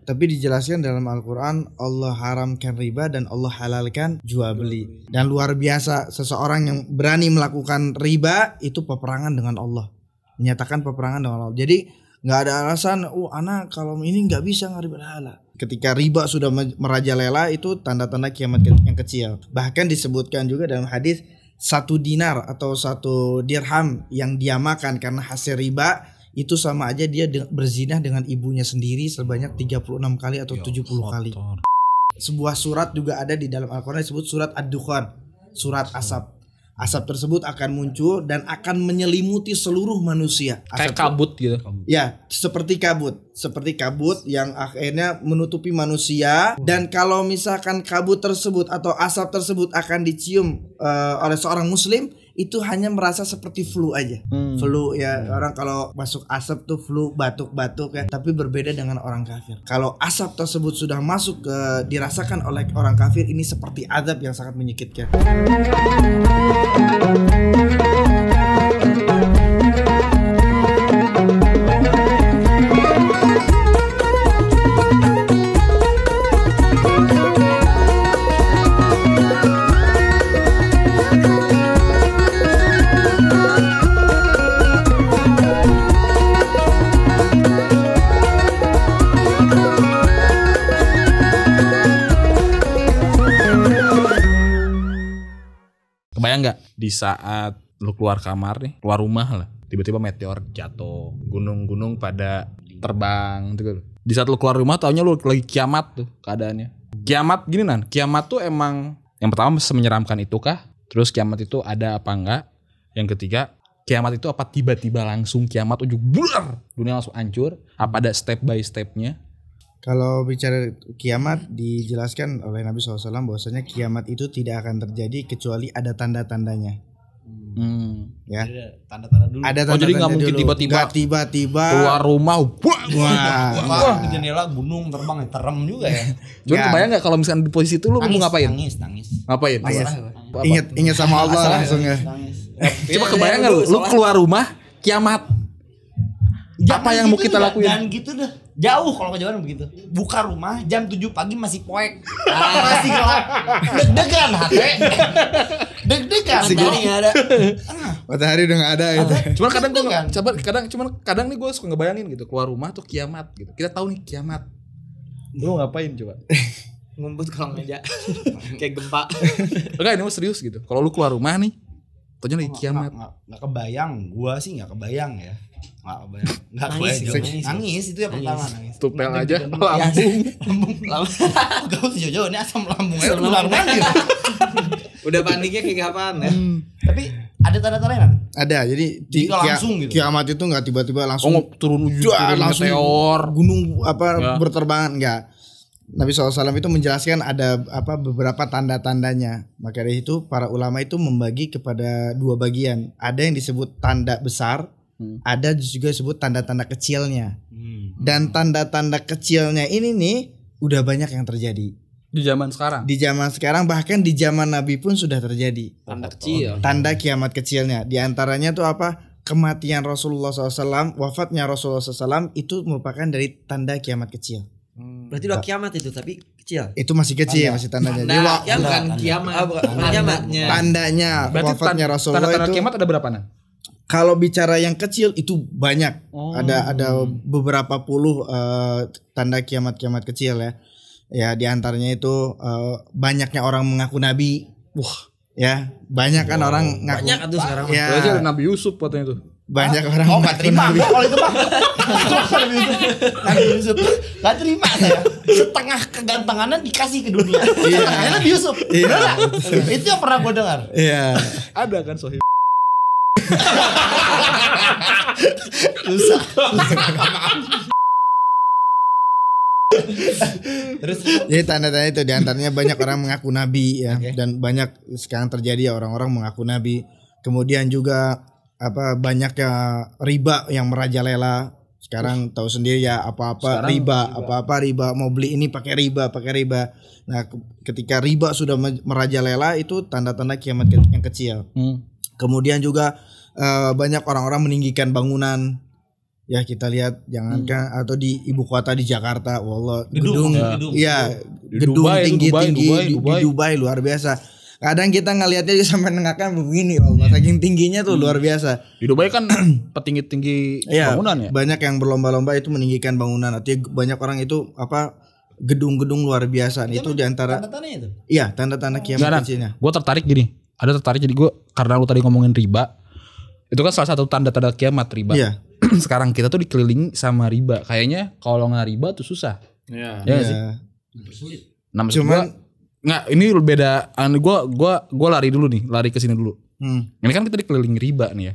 Tapi dijelaskan dalam Al-Quran, Allah haramkan riba dan Allah halalkan jual beli. Dan luar biasa, seseorang yang berani melakukan riba itu peperangan dengan Allah, menyatakan peperangan dengan Allah. Jadi nggak ada alasan, anak kalau ini nggak bisa ngariba halal. Ketika riba sudah merajalela, itu tanda-tanda kiamat yang kecil. Bahkan disebutkan juga dalam hadis, 1 dinar atau 1 dirham yang dia makan karena hasil riba itu sama aja dia berzinah dengan ibunya sendiri sebanyak 36 kali atau 70 kali. Sebuah surat juga ada di dalam Al-Quran disebut surat Ad-Dukhan, surat asap. Asap tersebut akan muncul dan akan menyelimuti seluruh manusia. Kayak kabut gitu. Ya, seperti kabut yang akhirnya menutupi manusia. Dan kalau misalkan kabut tersebut atau asap tersebut akan dicium oleh seorang muslim, itu hanya merasa seperti flu aja. Flu ya, orang kalau masuk asap tuh flu, batuk-batuk ya. Tapi berbeda dengan orang kafir. Kalau asap tersebut sudah masuk dirasakan oleh orang kafir, ini seperti azab yang sangat menyakitkan. Kebayang nggak di saat lu keluar kamar nih, keluar rumah lah, tiba-tiba meteor jatuh, gunung-gunung pada terbang gitu. Di saat lu keluar rumah taunya lu lagi kiamat tuh keadaannya. Kiamat gini Nan, kiamat tuh emang yang pertama semenyeramkan itu kah? Terus kiamat itu ada apa enggak? Yang ketiga, kiamat itu apa tiba-tiba langsung kiamat ujuk bular, dunia langsung hancur? Apa ada step by stepnya? Kalau bicara kiamat dijelaskan oleh Nabi SAW bahwasanya kiamat itu tidak akan terjadi kecuali ada tanda-tandanya. Ya. Tanda-tanda dulu. Ada tanda-tanda jadi nggak mungkin dulu. tiba-tiba keluar rumah, Wah, ke jendela gunung terbang, terem juga ya. Cuma kebayang nggak kalau misalkan di posisi itu lu mau ngapain? Nangis. Ngapain? Ingat sama Allah langsung ya. Coba kebayang nggak lu keluar rumah kiamat? Apa yang mau kita lakuin? Jangan gitu dah. Jauh kalau kejauhan begitu. Buka rumah jam 7 pagi masih poek. Masih gelap. Deg-degan hati. Deg-degan. Matahari nggak ada. Matahari udah nggak ada gitu. Cuman kadang gue suka ngebayangin gitu, keluar rumah tuh kiamat gitu. Kita tahu nih kiamat. Lu ngapain coba? Ngumpet kolong meja. Kayak gempa. Enggak, ini mah serius gitu. Kalau lu keluar rumah nih, taunya lagi kiamat. Nggak kebayang. Gua sih nggak kebayang ya. Nggak kebayang. Nangis itu yang pertama, nangis. Tupel aja Lambung. Gak usah jauh-jauh, ini asam lambung aja udah gitu. Udah paniknya kayak kapan ya? Tapi ada tanda-tanda kan? Ada, jadi langsung gitu. Kiamat itu nggak tiba-tiba langsung turun langsung meteor, gunung berterbangan, enggak. Nabi SAW itu menjelaskan ada beberapa tanda-tandanya. Maka dari itu para ulama itu membagi kepada 2 bagian. Ada yang disebut tanda besar, ada juga disebut tanda-tanda kecilnya. Dan tanda-tanda kecilnya ini nih udah banyak yang terjadi di zaman sekarang. Di zaman sekarang, bahkan di zaman Nabi pun sudah terjadi. Tanda kecil. Tanda kiamat kecilnya. Di antaranya tuh apa? Kematian Rasulullah SAW, wafatnya Rasulullah SAW itu merupakan dari tanda kiamat kecil. Berarti udah kiamat itu, tapi kecil. Itu masih kecil, masih tandanya. Ya bukan kiamat. Kiamatnya. Tandanya wafatnya Rasulullah tanda itu. Kiamat ada berapa Nan? Kalau bicara yang kecil itu banyak. Ada beberapa puluh tanda kiamat kecil ya. Ya, di antaranya itu banyaknya orang mengaku nabi. Ya, banyak kan orang ngaku. Banyak tuh sekarang. Ya. Berarti ada Nabi Yusuf katanya tuh. Banyak orang Gak terima gua kalau itu Bang. Nabi Yusuf gak terima saya. Setengah kegantengannya dikasih ke dunia. Setengahnya Nabi Yusuf. Itu yang pernah gua dengar. Iya. Ada kan Sohib. Susah. Terus jadi tanda-tanda itu diantaranya banyak orang mengaku nabi ya, dan banyak sekarang terjadi ya orang-orang mengaku nabi. Kemudian juga banyaknya riba yang merajalela. Sekarang tahu sendiri ya, apa-apa riba, mau beli ini pakai riba. Nah, ketika riba sudah merajalela itu tanda-tanda kiamat yang kecil. Kemudian juga banyak orang-orang meninggikan bangunan Ya kita lihat jangankan atau di ibu kota di Jakarta, wallah Gedung. iya Di gedung Dubai, tinggi di Dubai. Dubai luar biasa. Kadang kita ngelihatnya sampai nengahkan begini, Allah saking tingginya tuh luar biasa. Di Dubai kan petinggi-tinggi Iya, bangunan ya. banyak yang berlomba-lomba itu meninggikan bangunan. Artinya banyak orang itu gedung-gedung luar biasa. Itu diantara Tanda-tandanya itu. iya tanda-tanda kiamat Enggak, kecilnya. gue tertarik gini. Ada tertarik jadi gue karena lu tadi ngomongin riba. Itu kan salah satu tanda-tanda kiamat riba. Iya. Sekarang kita tuh dikelilingi sama riba. Kayaknya kalau nggak riba tuh susah. Iya. Ya nggak sih? Bersulit. Nah, maksud Cuman nggak ini beda. Gue lari dulu nih, lari ke sini dulu. Ini kan kita dikelilingi riba nih ya.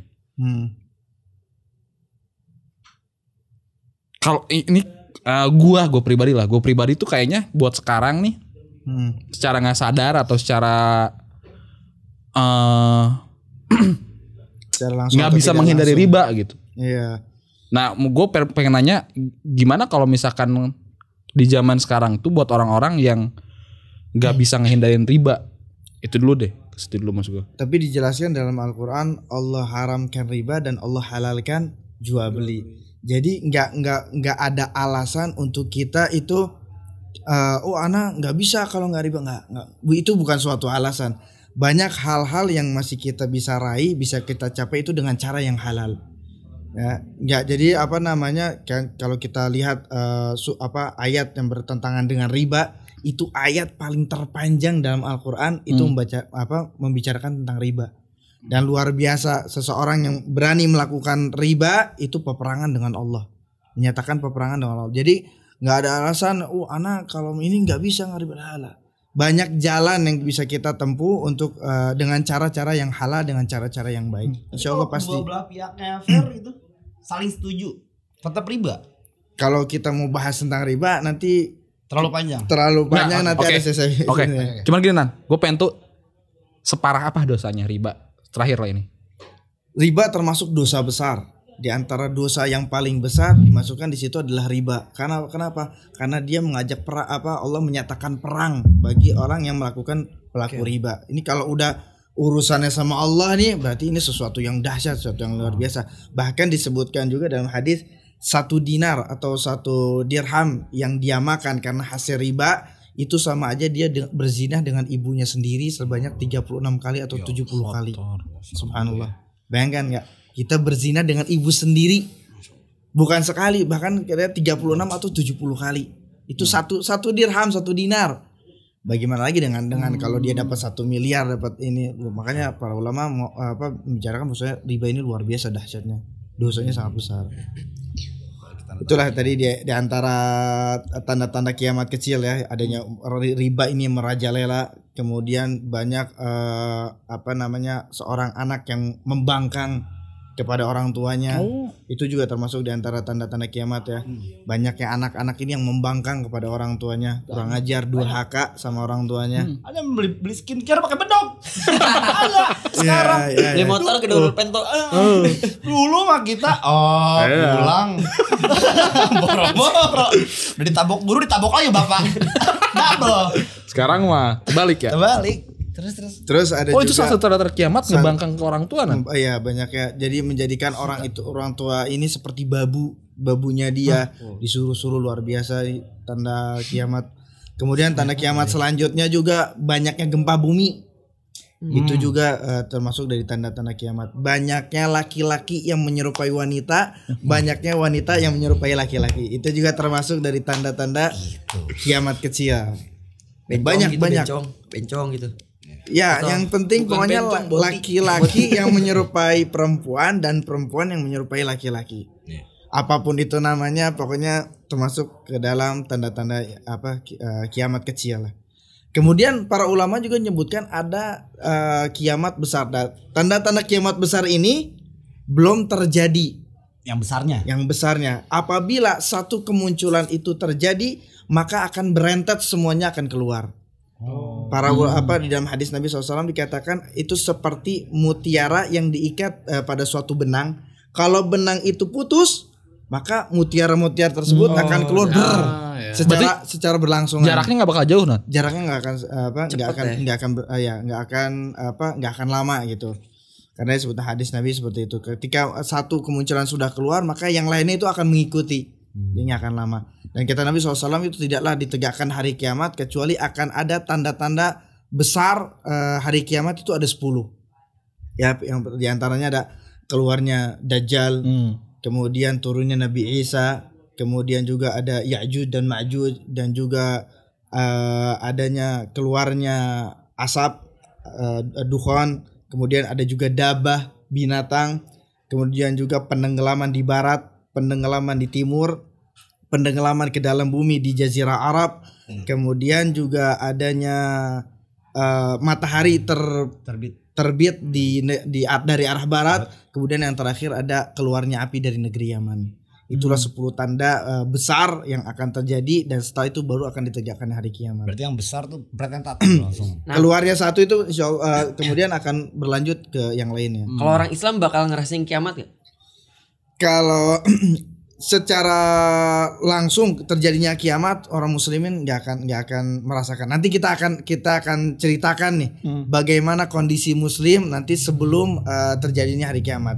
Kalau ini gue pribadi tuh kayaknya buat sekarang nih, secara nggak sadar atau secara secara langsung nggak atau bisa tidak menghindari langsung. riba gitu. Iya. Nah, gue pengen nanya gimana kalau misalkan di zaman sekarang tuh buat orang-orang yang nggak bisa ngehindarin riba. Itu dulu deh, itu dulu maksud gue. Tapi dijelaskan dalam Al-Qur'an Allah haramkan riba dan Allah halalkan jual beli. Jadi nggak ada alasan untuk kita itu anak nggak bisa kalau nggak riba, nggak. Itu bukan suatu alasan. Banyak hal-hal yang masih kita bisa raih, bisa kita capai itu dengan cara yang halal. Ya, nggak jadi kalau kita lihat ayat yang bertentangan dengan riba, itu ayat paling terpanjang dalam Al-Qur'an itu membicarakan tentang riba. Dan luar biasa seseorang yang berani melakukan riba itu peperangan dengan Allah. Menyatakan peperangan dengan Allah. Jadi nggak ada alasan anak kalau ini nggak bisa nggak riba halal. Banyak jalan yang bisa kita tempuh untuk dengan cara-cara yang halal, dengan cara-cara yang baik. Insya Allah pasti. Dua belah pihaknya fair itu saling setuju. Tetap riba. Kalau kita mau bahas tentang riba nanti Terlalu panjang. nanti oke. ada sesi. Oke. Cuman gini Nan, gue pengen tuh separah apa dosanya riba? Terakhir lah ini. Riba termasuk dosa besar. Di antara dosa yang paling besar dimasukkan di situ adalah riba. Kenapa? Karena dia mengajak Allah menyatakan perang bagi orang yang melakukan pelaku riba. Ini kalau udah urusannya sama Allah nih, berarti ini sesuatu yang dahsyat, sesuatu yang luar biasa. Bahkan disebutkan juga dalam hadis 1 dinar atau 1 dirham yang dia makan karena hasil riba itu sama aja dia berzina dengan ibunya sendiri sebanyak 36 kali atau 70 kali. Subhanallah. Bayangkan nggak? Kita berzina dengan ibu sendiri bukan sekali, bahkan kira 36 atau 70 kali. Itu satu dirham, 1 dinar. Bagaimana lagi dengan kalau dia dapat 1 miliar dapat ini. Makanya para ulama membicarakan maksudnya riba ini luar biasa dahsyatnya. Dosanya sangat besar. Itulah tadi di antara tanda-tanda kiamat kecil ya, adanya riba ini merajalela. Kemudian banyak seorang anak yang membangkang kepada orang tuanya. Itu juga termasuk di antara tanda-tanda kiamat ya. Banyaknya anak-anak ini yang membangkang kepada orang tuanya, kurang ajar, durhaka sama orang tuanya. Ada yang beli skincare pakai bedog. Ada sekarang. Beli motor ke dulu pentol. Dulu mah kita pulang. Boro-boro. Udah ditabok guru, ditabok lagi bapak. Double. Sekarang mah kebalik ya. Kebalik. Terus ada itu juga salah satu tanda kiamat ngebangkang ke orang tua Nan. Iya banyak ya. Jadi menjadikan orang tua ini seperti babunya dia, disuruh-suruh luar biasa tanda kiamat. Kemudian tanda kiamat selanjutnya juga banyaknya gempa bumi. Itu juga termasuk dari tanda-tanda kiamat. Banyaknya laki-laki yang menyerupai wanita, banyaknya wanita yang menyerupai laki-laki. Itu juga termasuk dari tanda-tanda kiamat kecil. Banyak. Bencong gitu. Ya, Atau yang penting bukan pokoknya bencong, botik. laki-laki yang menyerupai perempuan dan perempuan yang menyerupai laki-laki. Apapun itu namanya, pokoknya termasuk ke dalam tanda-tanda kiamat kecil lah. Kemudian para ulama juga menyebutkan ada kiamat besar. Tanda-tanda kiamat besar ini belum terjadi. Yang besarnya. Apabila satu kemunculan itu terjadi, maka akan berentet semuanya akan keluar. Di dalam hadis Nabi SAW dikatakan itu seperti mutiara yang diikat pada suatu benang. Kalau benang itu putus, maka mutiara-mutiara tersebut akan keluar secara berlangsungan. Jaraknya nggak bakal jauh Nan. Jaraknya nggak akan lama gitu. Karena disebut hadis Nabi seperti itu. Ketika satu kemunculan sudah keluar, maka yang lainnya itu akan mengikuti. Ini akan lama. Dan kata Nabi SAW itu tidaklah ditegakkan hari kiamat kecuali akan ada tanda-tanda besar hari kiamat itu ada 10. Ya, yang diantaranya ada keluarnya Dajjal, kemudian turunnya Nabi Isa, kemudian juga ada Ya'juj dan Ma'juj, dan juga adanya keluarnya asap, dukhan. Kemudian ada juga dabah, binatang. Kemudian juga penenggelaman di barat, penenggelaman di timur, penenggelaman ke dalam bumi di Jazirah Arab. Kemudian juga adanya matahari terbit dari arah barat. Kemudian yang terakhir ada keluarnya api dari negeri Yaman. Itulah 10 tanda besar yang akan terjadi, dan setelah itu baru akan ditegakkan hari kiamat. Berarti yang besar tuh bertentatif langsung. Keluarnya satu itu kemudian akan berlanjut ke yang lainnya. Kalau orang Islam bakal ngerasain kiamat gak? Kalau secara langsung terjadinya kiamat, orang muslimin nggak akan merasakan. Nanti kita akan ceritakan nih bagaimana kondisi muslim nanti sebelum terjadinya hari kiamat.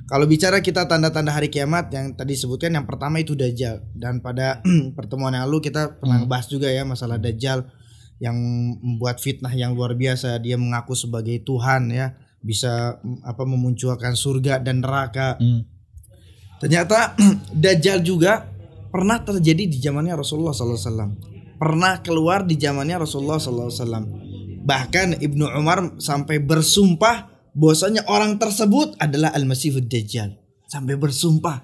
Kalau bicara kita tanda-tanda hari kiamat yang tadi sebutkan, yang pertama itu Dajjal. Dan pada pertemuan yang lalu kita pernah bahas juga ya masalah Dajjal yang membuat fitnah yang luar biasa. Dia mengaku sebagai Tuhan ya, bisa memunculkan surga dan neraka. Ternyata Dajjal juga pernah terjadi di zamannya Rasulullah SAW. Pernah keluar di zamannya Rasulullah SAW. Bahkan Ibnu Umar sampai bersumpah bahwasanya orang tersebut adalah Al-Masihud Dajjal. Sampai bersumpah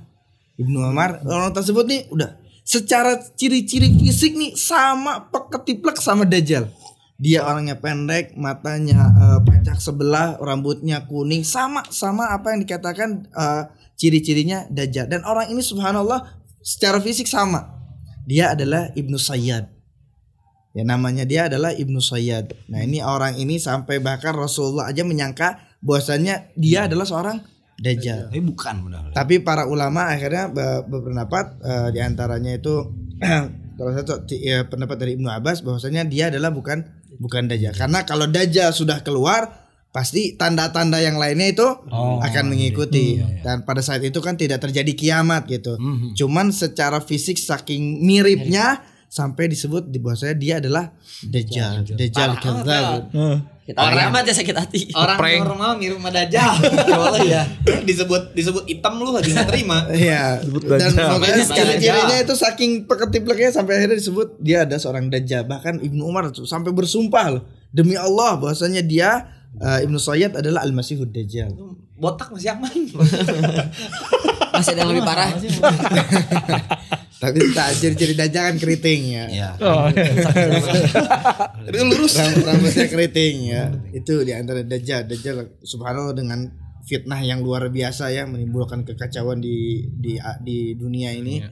Ibnu Umar, orang tersebut nih udah secara ciri-ciri fisik nih sama ketiplek sama Dajjal. Dia orangnya pendek, matanya pacak sebelah, rambutnya kuning, sama apa yang dikatakan ciri-cirinya Dajjal. Dan orang ini subhanallah secara fisik sama. Dia adalah Ibnu Sayyad. Ya, namanya dia adalah Ibnu Sayyad. Nah, ini orang ini sampai bahkan Rasulullah aja menyangka bahwasanya dia adalah seorang Dajjal. Tapi bukan benar. Tapi para ulama akhirnya berpendapat di antaranya itu kalau satu pendapat dari Ibnu Abbas bahwasanya dia adalah bukan Dajjal. Karena kalau Dajjal sudah keluar pasti tanda-tanda yang lainnya itu akan mengikuti. Dan pada saat itu kan tidak terjadi kiamat gitu. Cuman secara fisik saking miripnya sampai disebut di bahwasanya dia adalah Dajjal. Dajjal kadzdzab. Kita kiamat ya sakit hati. Orang normal mirip sama Dajjal. Wallahi ya. Disebut hitam lu lagi enggak terima. Iya. Dan makanya ciri-cirinya itu saking peketipleknya sampai akhirnya disebut dia ada seorang Dajjal. Bahkan Ibnu Umar tuh sampai bersumpah loh, demi Allah bahwasanya dia Ibnu Sayyad adalah Al-Masihud Dajjal. Botak masih aman. Masih ada yang lebih parah. Tapi tak ciri-ciri Dajjal kan keriting ya. Iya. Itu lurus rambutnya keriting ya. Itu di antara Dajjal. Dajjal subhanallah dengan fitnah yang luar biasa ya, menimbulkan kekacauan di dunia ini.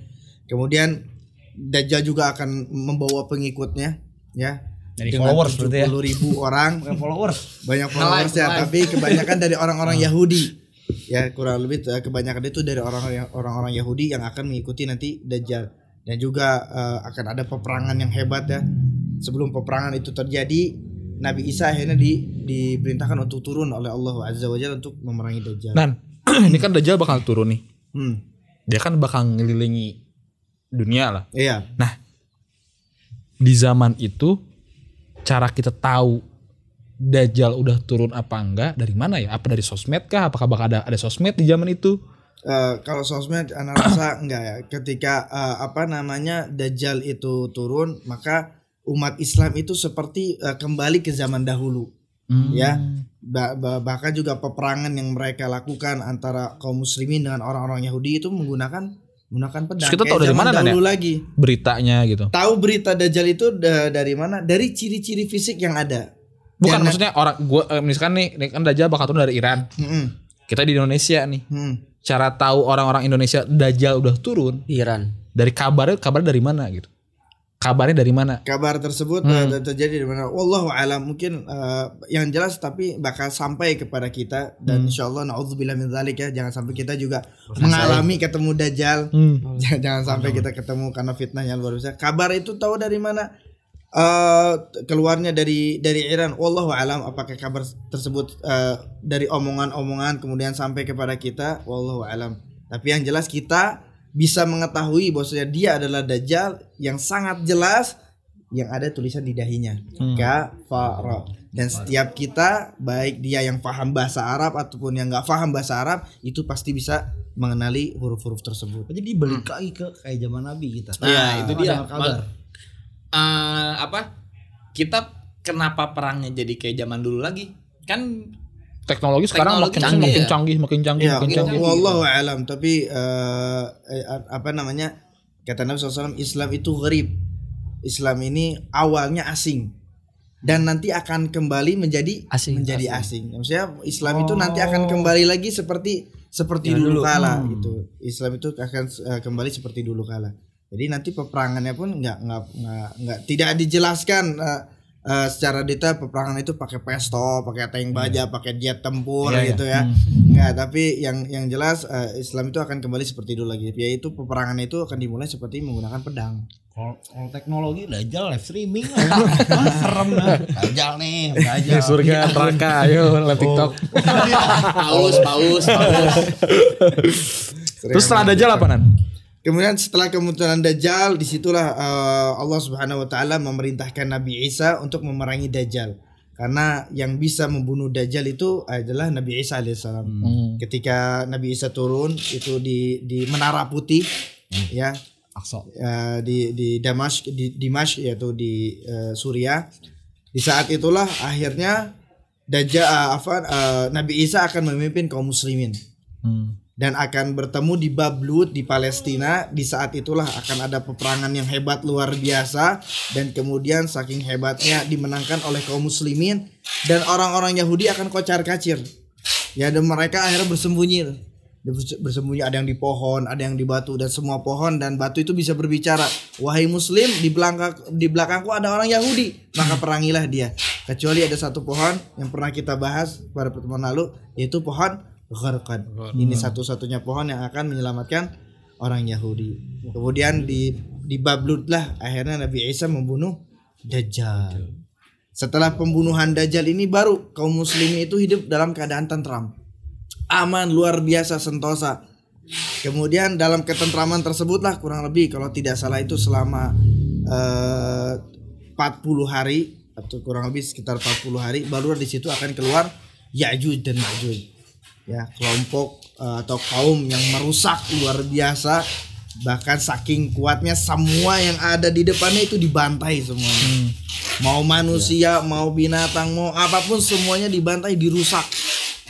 Kemudian Dajjal juga akan membawa pengikutnya ya. Dari dengan followers 70.000 orang. Banyak followers ya, tapi kebanyakan dari orang-orang Yahudi. Ya, kurang lebih kebanyakan itu dari orang-orang Yahudi yang akan mengikuti nanti Dajjal. Dan juga akan ada peperangan yang hebat ya. Sebelum peperangan itu terjadi, Nabi Isa akhirnya diperintahkan untuk turun oleh Allah Azza wa Jalla untuk memerangi Dajjal. Dan ini kan Dajjal bakal turun nih. Dia kan bakal ngelilingi dunia lah. Iya. Nah, di zaman itu cara kita tahu Dajjal udah turun apa enggak dari mana ya? Apa dari sosmed kah? Apakah bakal ada sosmed di zaman itu? Kalau sosmed anak rasa enggak ya. Ketika Dajjal itu turun, maka umat Islam itu seperti kembali ke zaman dahulu. Ya. Bahkan juga peperangan yang mereka lakukan antara kaum muslimin dengan orang-orang Yahudi itu menggunakan pedang. Terus kita tahu dari mana dahulu lagi beritanya gitu? Tahu berita Dajjal itu dari mana? Dari ciri-ciri fisik yang ada. Bukan, maksudnya orang misalkan nih kan Dajjal bakal turun dari Iran. Kita di Indonesia nih. Cara tahu orang-orang Indonesia Dajjal udah turun Di Iran. dari kabar dari mana gitu? Kabarnya dari mana? Kabar tersebut terjadi di mana? Wallahu alam, mungkin yang jelas tapi bakal sampai kepada kita dan insyaallah naudzubillah min dzalik ya, jangan sampai kita juga mengalami ketemu Dajjal. Jangan sampai kita ketemu karena fitnah yang luar biasa. Kabar itu tahu dari mana? Keluarnya dari Iran, wallahu alam apakah kabar tersebut dari omongan-omongan kemudian sampai kepada kita, wallahu alam. Tapi yang jelas kita bisa mengetahui bahwasanya dia adalah Dajjal yang sangat jelas, yang ada tulisan di dahinya kafara. Dan setiap kita, baik dia yang paham bahasa Arab ataupun yang nggak paham bahasa Arab, itu pasti bisa mengenali huruf-huruf tersebut. Jadi balik lagi ke kayak zaman Nabi kita. Nah, itu dia. Kabar. Kita kenapa perangnya jadi kayak zaman dulu lagi? Kan teknologi sekarang makin canggih. Ya, wallahu alam. Tapi kata Nabi SAW, Islam itu gharib. Islam ini awalnya asing dan nanti akan kembali menjadi asing. Maksudnya Islam itu nanti akan kembali lagi seperti dulu kala gitu. Islam itu akan kembali seperti dulu kala. Jadi nanti peperangannya pun nggak tidak dijelaskan secara detail peperangan itu pakai pistol, pakai tank baja, pakai jet tempur gitu ya. Nggak, tapi yang jelas Islam itu akan kembali seperti dulu lagi. Yaitu peperangan itu akan dimulai seperti menggunakan pedang. Kalau teknologi Dajjal live streaming serem lah. Dajjal surga neraka ayo live TikTok. Paus. Terus setelah Dajjal apa Nan? Kemudian setelah kemunculan Dajjal, disitulah Allah Subhanahu Wa Taala memerintahkan Nabi Isa untuk memerangi Dajjal. Karena yang bisa membunuh Dajjal itu adalah Nabi Isa alaihissalam. Ketika Nabi Isa turun itu di Menara Putih, ya, di Damashq yaitu di Suriah. Di saat itulah akhirnya Nabi Isa akan memimpin kaum muslimin. Dan akan bertemu di Bablut di Palestina. Di saat itulah akan ada peperangan yang hebat luar biasa, dan kemudian saking hebatnya dimenangkan oleh kaum muslimin, dan orang-orang Yahudi akan kocar-kacir. Ya, dan mereka akhirnya bersembunyi, ada yang di pohon, ada yang di batu, dan semua pohon dan batu itu bisa berbicara, wahai muslim, di belakangku ada orang Yahudi, maka perangilah dia. Kecuali ada satu pohon yang pernah kita bahas pada pertemuan lalu, yaitu pohon Gharqad. Ini satu-satunya pohon yang akan menyelamatkan orang Yahudi. Kemudian di Bablut lah akhirnya Nabi Isa membunuh Dajjal. Setelah pembunuhan Dajjal ini baru kaum muslimin itu hidup dalam keadaan tentram, aman, luar biasa, sentosa. Kemudian dalam ketentraman tersebutlah kurang lebih kalau tidak salah itu selama 40 hari atau kurang lebih sekitar 40 hari baru di situ akan keluar Ya'juj dan Ma'juj. Ya, kelompok atau kaum yang merusak luar biasa, bahkan saking kuatnya semua yang ada di depannya itu dibantai semuanya. Mau manusia, mau binatang, mau apapun semuanya dibantai, dirusak.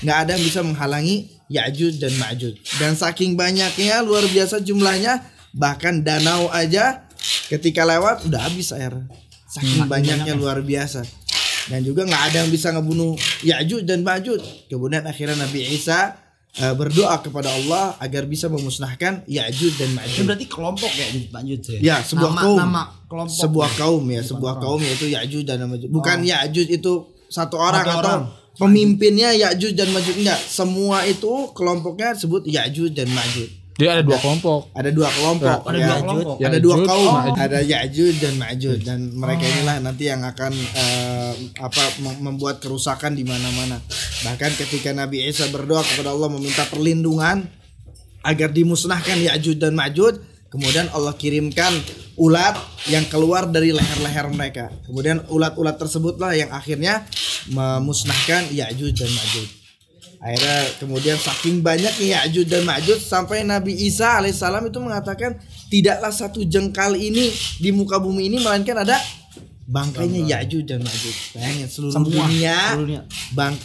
Nggak ada yang bisa menghalangi Ya'juj dan Ma'juj. Dan saking banyaknya luar biasa jumlahnya, bahkan danau aja ketika lewat udah habis air. Saking banyaknya luar biasa. Dan juga nggak ada yang bisa ngebunuh Ya'juj dan Ma'juj. Kemudian akhirnya Nabi Isa berdoa kepada Allah agar bisa memusnahkan Ya'juj dan Ma'juj. Itu berarti kelompok Ya'juj Ma'juj ya? Ya, sebuah kaum. Sebuah kaum yaitu Ya'juj dan Ma'juj. Bukan Ya'juj itu satu orang atau pemimpinnya Ya'juj dan Ma'juj, enggak. Semua itu kelompoknya disebut Ya'juj dan Ma'juj. Dia ada dua kelompok. Ada dua kelompok. Ada dua kaum. Ada Ya'juj dan Ma'juj, dan mereka inilah nanti yang akan membuat kerusakan di mana-mana. Bahkan ketika Nabi Isa berdoa kepada Allah meminta perlindungan agar dimusnahkan Ya'juj dan Ma'juj, kemudian Allah kirimkan ulat yang keluar dari leher-leher mereka. Kemudian ulat-ulat tersebutlah yang akhirnya memusnahkan Ya'juj dan Ma'juj. Akhirnya kemudian saking banyaknya Ya'juj dan Ma'juj sampai Nabi Isa alaihissalam itu mengatakan tidaklah satu jengkal ini di muka bumi ini melainkan ada bangkainya Ya'juj dan Ma'juj. Bayangin seluruh dunia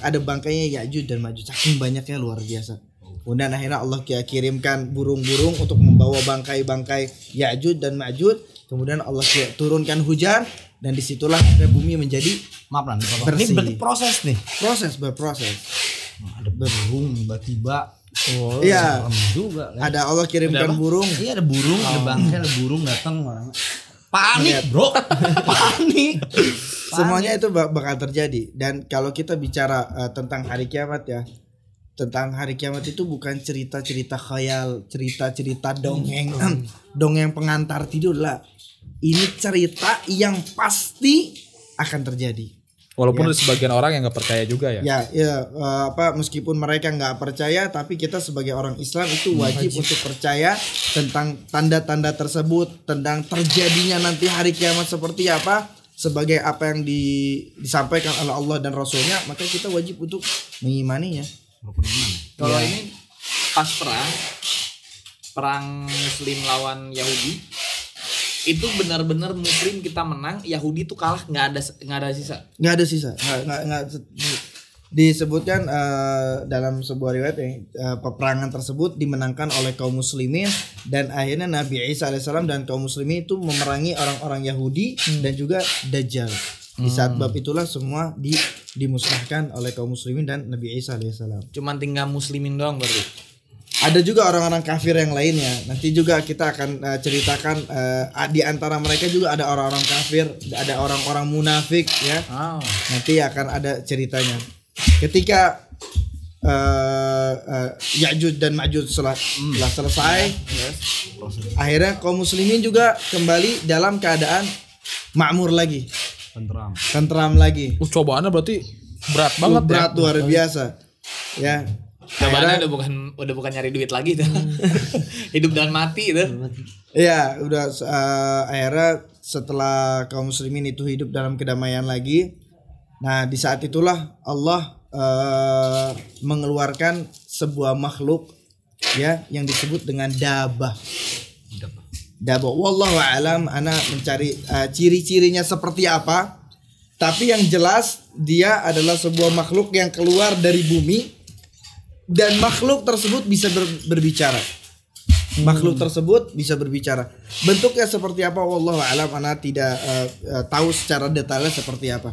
ada bangkainya Ya'juj dan Ma'juj, saking banyaknya luar biasa. Kemudian akhirnya Allah kirimkan burung-burung untuk membawa bangkai-bangkai Ya'juj dan Ma'juj. Kemudian Allah turunkan hujan, dan disitulah bumi menjadi bersih. Ini berarti proses nih. Berproses. Ada burung tiba-tiba. Iya. Juga kan? Ada Allah kirimkan burung. Iya, ada burung, ada bangkai, ada burung datang. Panik, bro. Panik. Semuanya itu bakal terjadi. Dan kalau kita bicara tentang hari kiamat ya, tentang hari kiamat itu bukan cerita-cerita khayal, cerita-cerita dongeng, dongeng pengantar tidur lah. ini cerita yang pasti akan terjadi. Walaupun ada sebagian orang yang nggak percaya juga ya. Meskipun mereka nggak percaya, tapi kita sebagai orang Islam itu wajib untuk percaya tentang tanda-tanda tersebut, tentang terjadinya nanti hari kiamat seperti apa, sebagai apa yang disampaikan oleh Allah dan Rasulnya, maka kita wajib untuk mengimaninya. Kalau ini pas perang Muslim lawan Yahudi, itu benar-benar Muslim kita menang, Yahudi itu kalah, nggak ada sisa. Nggak ada sisa. Nggak disebutkan dalam sebuah riwayat peperangan tersebut dimenangkan oleh kaum muslimin, dan akhirnya Nabi Isa alaihissalam dan kaum muslimin itu memerangi orang-orang Yahudi dan juga Dajjal. Di saat bab itulah semua dimusnahkan oleh kaum muslimin dan Nabi Isa alaihissalam. Cuman tinggal muslimin doang berarti. Ada juga orang-orang kafir yang lainnya. Nanti juga kita akan ceritakan di antara mereka juga ada orang-orang kafir, ada orang-orang munafik ya. Nanti akan ada ceritanya. Ketika Ya'juj dan Ma'juj setelah selesai, akhirnya kaum muslimin juga kembali dalam keadaan makmur lagi, tentram lagi. Cobaannya berarti berat banget. Berat luar biasa ya. Cobaannya udah bukan nyari duit lagi tuh. Hidup dan mati itu. Iya, udah akhirnya setelah kaum muslimin itu hidup dalam kedamaian lagi. Nah, di saat itulah Allah mengeluarkan sebuah makhluk ya yang disebut dengan dabah. Wallahu a'lam, ana mencari ciri-cirinya seperti apa. Tapi yang jelas dia adalah sebuah makhluk yang keluar dari bumi. Dan makhluk tersebut bisa berbicara. Makhluk tersebut bisa berbicara. Bentuknya seperti apa wallahu a'lam, ana tidak tahu secara detailnya seperti apa.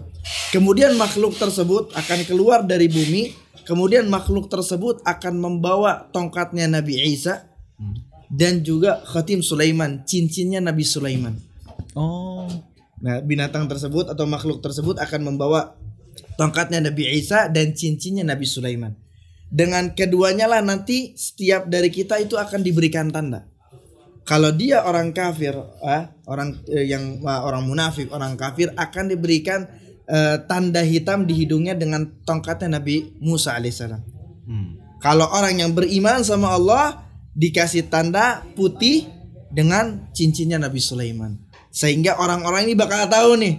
Kemudian makhluk tersebut akan keluar dari bumi. Kemudian makhluk tersebut akan membawa tongkatnya Nabi Isa dan juga khatim Sulaiman, cincinnya Nabi Sulaiman. Nah, binatang tersebut atau makhluk tersebut akan membawa tongkatnya Nabi Isa dan cincinnya Nabi Sulaiman. Dengan keduanya lah nanti setiap dari kita itu akan diberikan tanda. Kalau dia orang kafir, orang munafik, orang kafir akan diberikan tanda hitam di hidungnya dengan tongkatnya Nabi Musa alaihissalam. Kalau orang yang beriman sama Allah dikasih tanda putih dengan cincinnya Nabi Sulaiman. Sehingga orang-orang ini bakal tahu nih,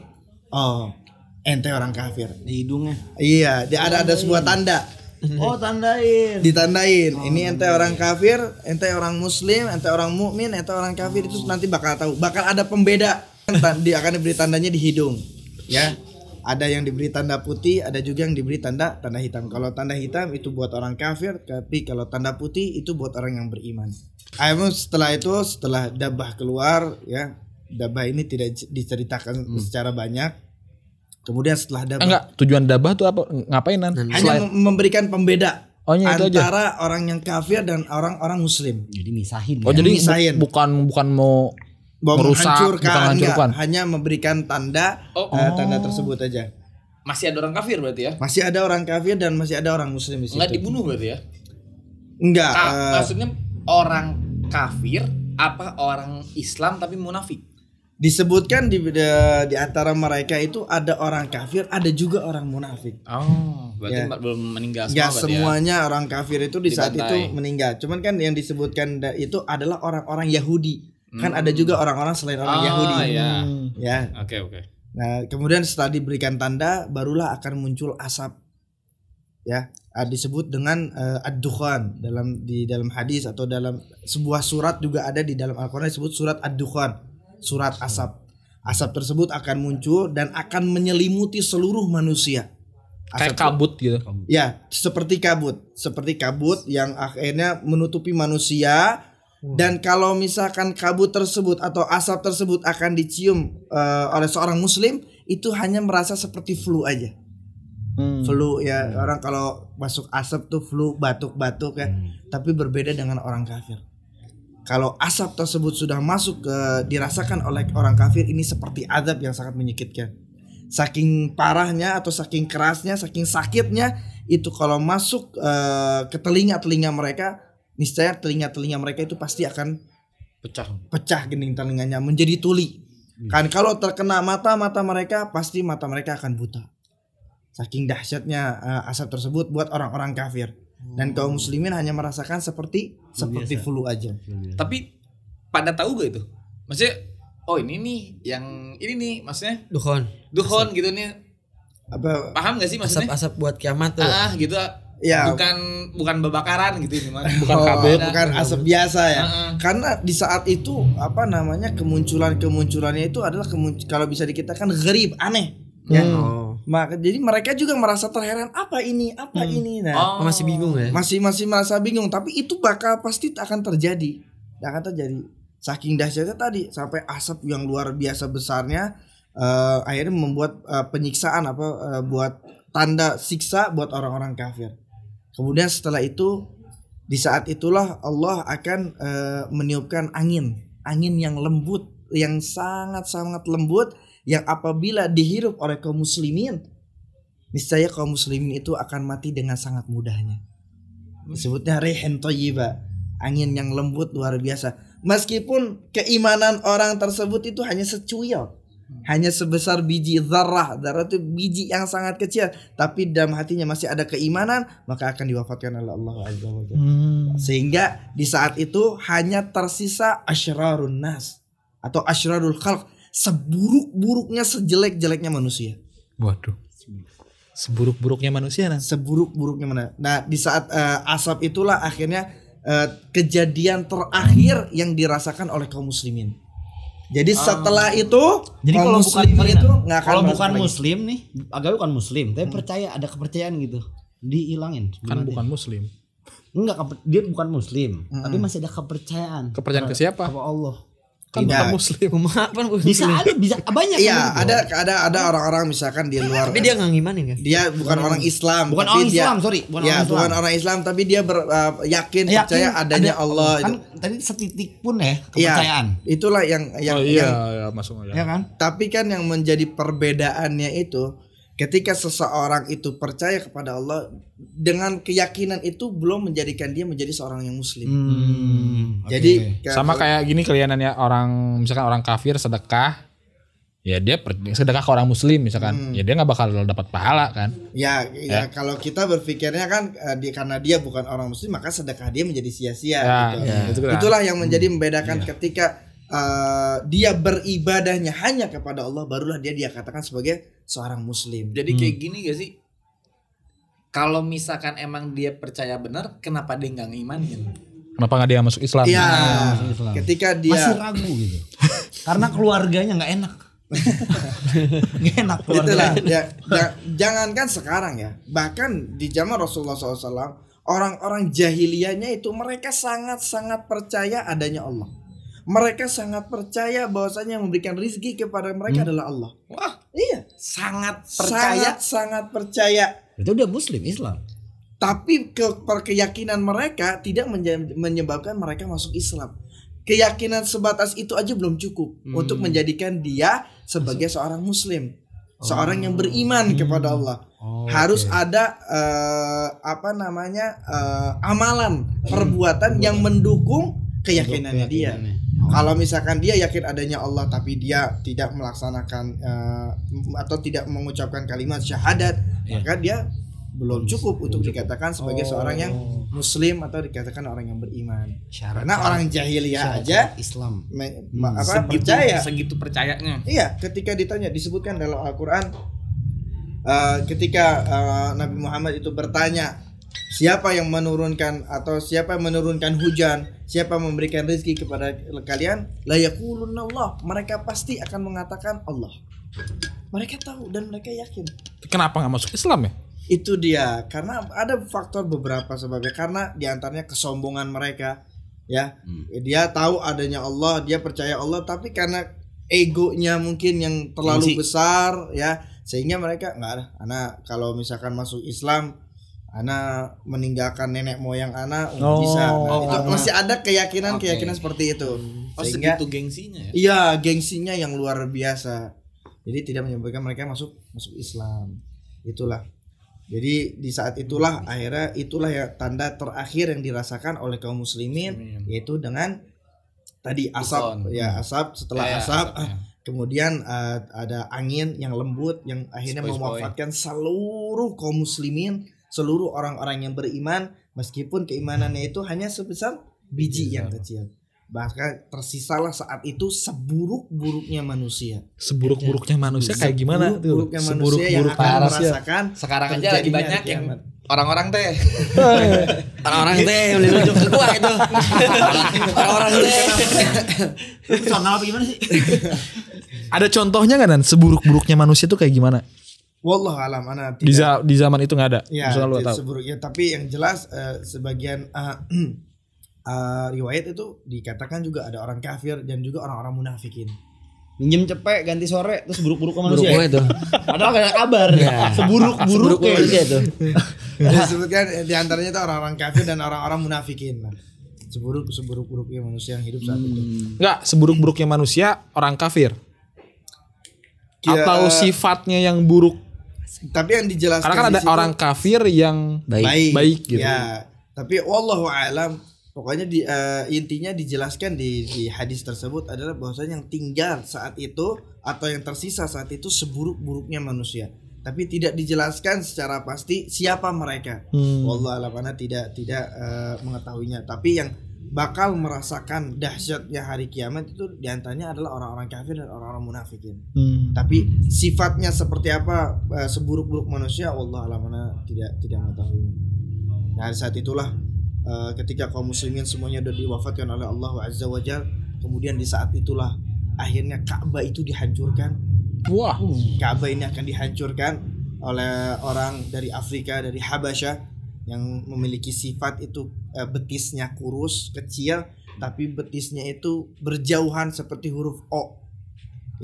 oh ente orang kafir Di hidungnya. Iya, ada sebuah tanda. Oh, tandain. Ditandain. Ini ente orang kafir, ente orang muslim, ente orang mukmin, ente orang kafir, itu nanti bakal tahu. Bakal ada pembeda. Dia akan diberi tandanya di hidung. Ya. Ada yang diberi tanda putih, ada juga yang diberi tanda hitam. Kalau tanda hitam itu buat orang kafir, tapi kalau tanda putih itu buat orang yang beriman. Setelah itu, setelah Dabah keluar, ya. Dabah ini tidak diceritakan secara banyak. Kemudian setelah Dabah, tujuan Dabah tuh apa? Ngapain nanti? hanya memberikan pembeda antara aja. orang yang kafir dan orang-orang muslim. Jadi misahin. Jadi misahin. bukan mau merusak, bukan menghancurkan. Hanya memberikan tanda tersebut aja. Masih ada orang kafir berarti ya? Masih ada orang kafir dan masih ada orang muslim di situ. Enggak dibunuh berarti ya? Enggak. Maksudnya orang kafir apa orang Islam tapi munafik? Disebutkan di antara mereka itu ada orang kafir, ada juga orang munafik. Oh, berarti belum meninggal semua. Ya, semuanya orang kafir itu di saat itu meninggal. Cuman kan yang disebutkan itu adalah orang-orang Yahudi. Kan ada juga orang-orang selain orang Yahudi. Ya. Oke. Nah, kemudian setelah diberikan tanda, barulah akan muncul asap. Ya, disebut dengan ad-dukhan di dalam hadis atau dalam sebuah surat juga ada di dalam Al-Qur'an disebut surat ad-dukhan. Surat asap. Asap tersebut akan muncul dan akan menyelimuti seluruh manusia. Kayak kabut gitu. Ya, seperti kabut yang akhirnya menutupi manusia. Dan kalau misalkan kabut tersebut atau asap tersebut akan dicium oleh seorang muslim, itu hanya merasa seperti flu aja. Flu ya, orang kalau masuk asap tuh flu, batuk-batuk ya. Tapi berbeda dengan orang kafir. Kalau asap tersebut sudah masuk dirasakan oleh orang kafir, ini seperti azab yang sangat menyakitkan. Saking parahnya atau saking kerasnya, saking sakitnya itu kalau masuk ke telinga mereka, niscaya telinga mereka itu pasti akan pecah gening telinganya menjadi tuli. Kan kalau terkena mata mereka, pasti mata mereka akan buta. Saking dahsyatnya asap tersebut buat orang-orang kafir. Dan kaum muslimin hanya merasakan seperti flu aja. Tapi pada tahu gak itu? Maksudnya ini nih yang ini nih maksudnya dukhon gitu nih. Apa paham gak sih maksudnya? Asap buat kiamat tuh. Gitu. Ya. Bukan bebakaran gitu ini mah. Bukan asap biasa ya. Karena di saat itu kemunculannya itu adalah kalau bisa dikatakan gharib, aneh ya. Maka jadi mereka juga merasa terheran apa ini. Nah, masih bingung ya. Masih merasa bingung, tapi itu bakal pasti akan terjadi. Saking dahsyatnya tadi sampai asap yang luar biasa besarnya akhirnya membuat penyiksaan buat tanda siksa buat orang-orang kafir. Kemudian setelah itu di saat itulah Allah akan meniupkan angin yang lembut, yang sangat-sangat lembut, yang apabila dihirup oleh kaum muslimin, niscaya kaum muslimin itu akan mati dengan sangat mudahnya. Disebutnya rihin thayyibah, angin yang lembut luar biasa. Meskipun keimanan orang tersebut itu hanya secuil, hanya sebesar biji zarrah itu biji yang sangat kecil, tapi dalam hatinya masih ada keimanan, maka akan diwafatkan oleh Allah Azza wa Jalla. Sehingga di saat itu hanya tersisa asyrarun nas atau asyrarul khalq, seburuk-buruknya, sejelek-jeleknya manusia. Waduh. Seburuk-buruknya manusia. Seburuk-buruknya mana? Nah, di saat asap itulah akhirnya kejadian terakhir yang dirasakan oleh kaum muslimin. Jadi setelah itu, jadi kalau bukan kalau bukan muslim nih, agak bukan muslim, tapi percaya, ada kepercayaan gitu, dihilangin. Kan bukan muslim. Enggak, dia bukan muslim, tapi masih ada kepercayaan. Kepercayaan ke siapa? Ke Allah. Kan bukan muslim. Bisa banyak. Iya, ada orang-orang misalkan di luar. Tapi dia nggak ngimanin kan? Dia bukan orang Islam. Bukan orang Islam, sorry. Bukan orang Islam, tapi dia yakin percaya adanya Allah. Kan tadi setitik pun ya kepercayaan. Ya, itulah yang masuk ya kan? Tapi kan yang menjadi perbedaannya itu, ketika seseorang itu percaya kepada Allah dengan keyakinan itu belum menjadikan dia menjadi seorang yang muslim. Jadi sama kayak gini kaliannya orang, misalkan orang kafir sedekah, ya dia sedekah ke orang muslim misalkan, ya dia nggak bakal dapat pahala kan? Ya kalau kita berpikirnya kan karena dia bukan orang muslim maka sedekah dia menjadi sia-sia. Itulah yang menjadi membedakan ketika dia beribadahnya hanya kepada Allah, barulah dia katakan sebagai seorang muslim. Jadi kayak gini gak sih? Kalau misalkan emang dia percaya benar, kenapa dia nggak ngimanin? Kenapa nggak dia masuk Islam? Iya. Ketika dia masih ragu gitu. Karena keluarganya nggak enak. Nggak enak keluarganya. Itulah. Jangankan sekarang ya, bahkan di zaman Rasulullah SAW, orang-orang jahiliyahnya itu mereka sangat-sangat percaya adanya Allah. Mereka sangat percaya bahwasanya yang memberikan rizki kepada mereka adalah Allah. Wah, iya, sangat percaya. Sangat percaya. Itu udah muslim Islam. Tapi keyakinan mereka tidak menyebabkan mereka masuk Islam. Keyakinan sebatas itu aja belum cukup untuk menjadikan dia sebagai seorang muslim, seorang yang beriman kepada Allah. Harus ada amalan, perbuatan yang mendukung keyakinannya dia. Kalau misalkan dia yakin adanya Allah tapi dia tidak melaksanakan atau tidak mengucapkan kalimat syahadat, maka dia belum cukup untuk dikatakan sebagai seorang yang muslim atau dikatakan orang yang beriman. Karena orang jahiliyah aja Islam percaya. Segitu percayanya. Iya, ketika ditanya, disebutkan dalam Al-Qur'an ketika Nabi Muhammad itu bertanya, siapa yang menurunkan atau siapa yang menurunkan hujan, siapa yang memberikan rezeki kepada kalian, la yaqulunna Allah. Mereka pasti akan mengatakan Allah. Mereka tahu dan mereka yakin. Kenapa nggak masuk Islam ya? Itu dia, karena ada faktor beberapa sebabnya. Karena diantaranya kesombongan mereka, ya. Dia tahu adanya Allah, dia percaya Allah, tapi karena egonya mungkin yang terlalu besar, ya, sehingga mereka nggak ada. Anak kalau misalkan masuk Islam, anak meninggalkan nenek moyang anak bisa. Itu masih ada keyakinan seperti itu. Sehingga segitu gengsinya ya? Iya, gengsinya yang luar biasa. Jadi tidak menyebabkan mereka masuk Islam. Itulah. Jadi di saat itulah akhirnya ya tanda terakhir yang dirasakan oleh kaum muslimin, yaitu dengan tadi asap. Ya, asap, setelah asap Kemudian ada angin yang lembut yang akhirnya mewafatkan seluruh kaum muslimin, seluruh orang-orang yang beriman, meskipun keimanannya itu hanya sebesar biji yang kecil. Bahkan tersisalah saat itu seburuk-buruknya manusia. Seburuk-buruknya manusia kayak gimana tuh? Seburuk-buruknya manusia yang akan merasakan Sekarang aja lagi banyak yang orang-orang teh. Orang-orang teh yang ditunjuk ke gua itu. Orang-orang teh. Soal apa gimana sih? Ada contohnya nggak Dan? Seburuk-buruknya manusia tuh kayak gimana? Wallahu alam, ana tidak. Di zaman itu nggak ada. Ya, Misalnya lu tahu. seburuknya, tapi yang jelas sebagian riwayat itu dikatakan juga ada orang kafir dan juga orang-orang munafikin. Minjem cepet ganti sore terus buruk-buruk ke manusia. Buruk itu. Padahal gak ada kabar. Seburuk-buruk manusia itu. Disebutkan di antaranya itu orang-orang kafir dan orang-orang munafikin. Nah, seburuk-buruknya manusia yang hidup saat itu. Enggak, seburuk-buruknya manusia orang kafir. Atau sifatnya yang buruk. Tapi yang dijelaskan Karena kan ada orang kafir yang baik gitu. Ya, tapi wallahu a'lam. Pokoknya intinya dijelaskan di hadis tersebut adalah bahwasanya yang tinggal saat itu atau yang tersisa saat itu seburuk-buruknya manusia. Tapi tidak dijelaskan secara pasti siapa mereka. Wallahu a'lam, ana tidak mengetahuinya. Tapi yang bakal merasakan dahsyatnya hari kiamat itu diantaranya adalah orang-orang kafir dan orang-orang munafikin. Tapi sifatnya seperti apa seburuk-buruk manusia, wallahu a'lam, ana tidak mengetahuinya. Nah, saat itulah ketika kaum muslimin semuanya sudah diwafatkan oleh Allah Azza wa Jalla, kemudian di saat itulah akhirnya Ka'bah itu dihancurkan. Wah, Ka'bah ini akan dihancurkan oleh orang dari Afrika, dari Habasyah yang memiliki sifat itu betisnya kurus, kecil, tapi betisnya itu berjauhan seperti huruf O.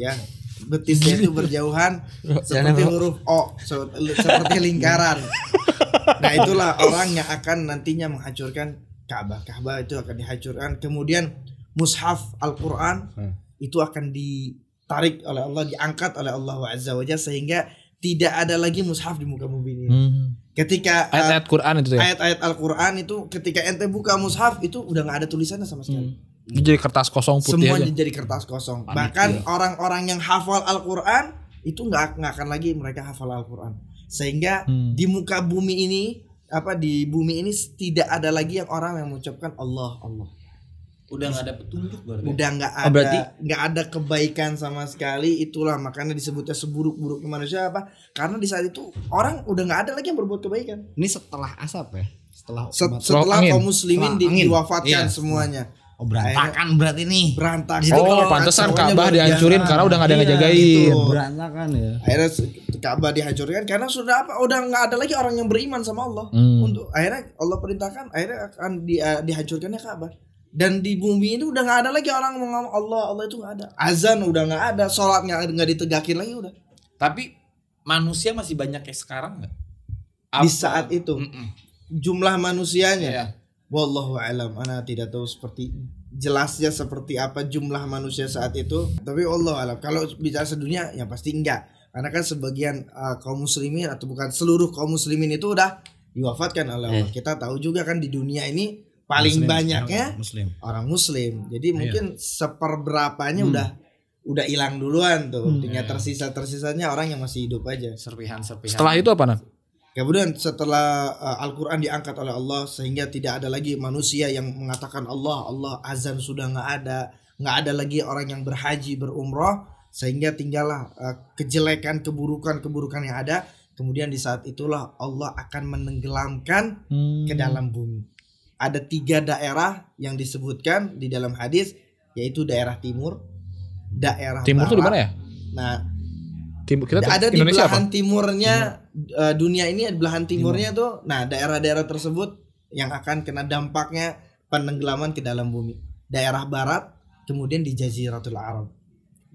Ya, betisnya itu berjauhan seperti huruf O, seperti lingkaran. Nah, itulah orang yang akan nantinya menghancurkan Ka'bah. Ka'bah itu akan dihancurkan. Kemudian mushaf Al-Qur'an itu akan ditarik oleh Allah, diangkat oleh Allah Azza wa Jalla sehingga tidak ada lagi mushaf di muka bumi ini. Ketika ayat-ayat Quran itu ya. Ayat-ayat Al-Qur'an itu ketika ente buka mushaf itu udah enggak ada tulisannya sama sekali. Jadi kertas kosong putih Semuanya aja. jadi kertas kosong. Bahkan orang-orang yang hafal Al-Qur'an itu enggak akan lagi mereka hafal Al-Qur'an. Sehingga di muka bumi ini di bumi ini tidak ada lagi yang orang yang mengucapkan Allah. Udah nggak ada petunjuk berarti. Udah nggak ada kebaikan sama sekali. Itulah makanya disebutnya seburuk-buruknya manusia apa? Karena di saat itu orang udah nggak ada lagi yang berbuat kebaikan. Ini setelah asap ya? Setelah kaum muslimin diwafatkan semuanya. Oh, berantakan berarti nih. Berantakan. Oh, pantesan Ka'bah dihancurin karena udah nggak ada yang ngejagain. Berantakan ya. Akhirnya Ka'bah dihancurkan karena sudah udah nggak ada lagi orang yang beriman sama Allah. Untuk akhirnya Allah perintahkan akhirnya akan dihancurkannya Ka'bah. Dan di bumi ini udah nggak ada lagi orang ngomong Allah itu nggak ada. Azan udah nggak ada, sholat nggak ditegakin lagi udah. Tapi manusia masih banyak kayak sekarang nggak? Di saat itu jumlah manusianya. Ya. Wallahu a'lam, ana tidak tahu jelasnya seperti apa jumlah manusia saat itu. Tapi wallahu a'lam. Kalau bicara sedunia ya pasti enggak. Karena kan sebagian kaum muslimin atau bukan seluruh kaum muslimin itu udah diwafatkan oleh Allah. Kita tahu juga kan di dunia ini paling banyaknya orang muslim. Jadi mungkin seperberapanya udah hilang duluan tuh. Tinggal tersisanya orang yang masih hidup aja. Serpihan. Setelah itu apa, Nan? Kemudian setelah Al-Quran diangkat oleh Allah sehingga tidak ada lagi manusia yang mengatakan Allah azan sudah nggak ada lagi orang yang berhaji berumrah, sehingga tinggallah kejelekan keburukan yang ada. Kemudian di saat itulah Allah akan menenggelamkan ke dalam bumi. Ada 3 daerah yang disebutkan di dalam hadis, yaitu daerah timur, daerah timur itu di mana ya? Nah, kita ada di Indonesia belahan timurnya dunia ini, belahan timurnya tuh. Nah, daerah-daerah tersebut yang akan kena dampaknya penenggelaman ke dalam bumi. Daerah barat, kemudian di Jaziratul Arab.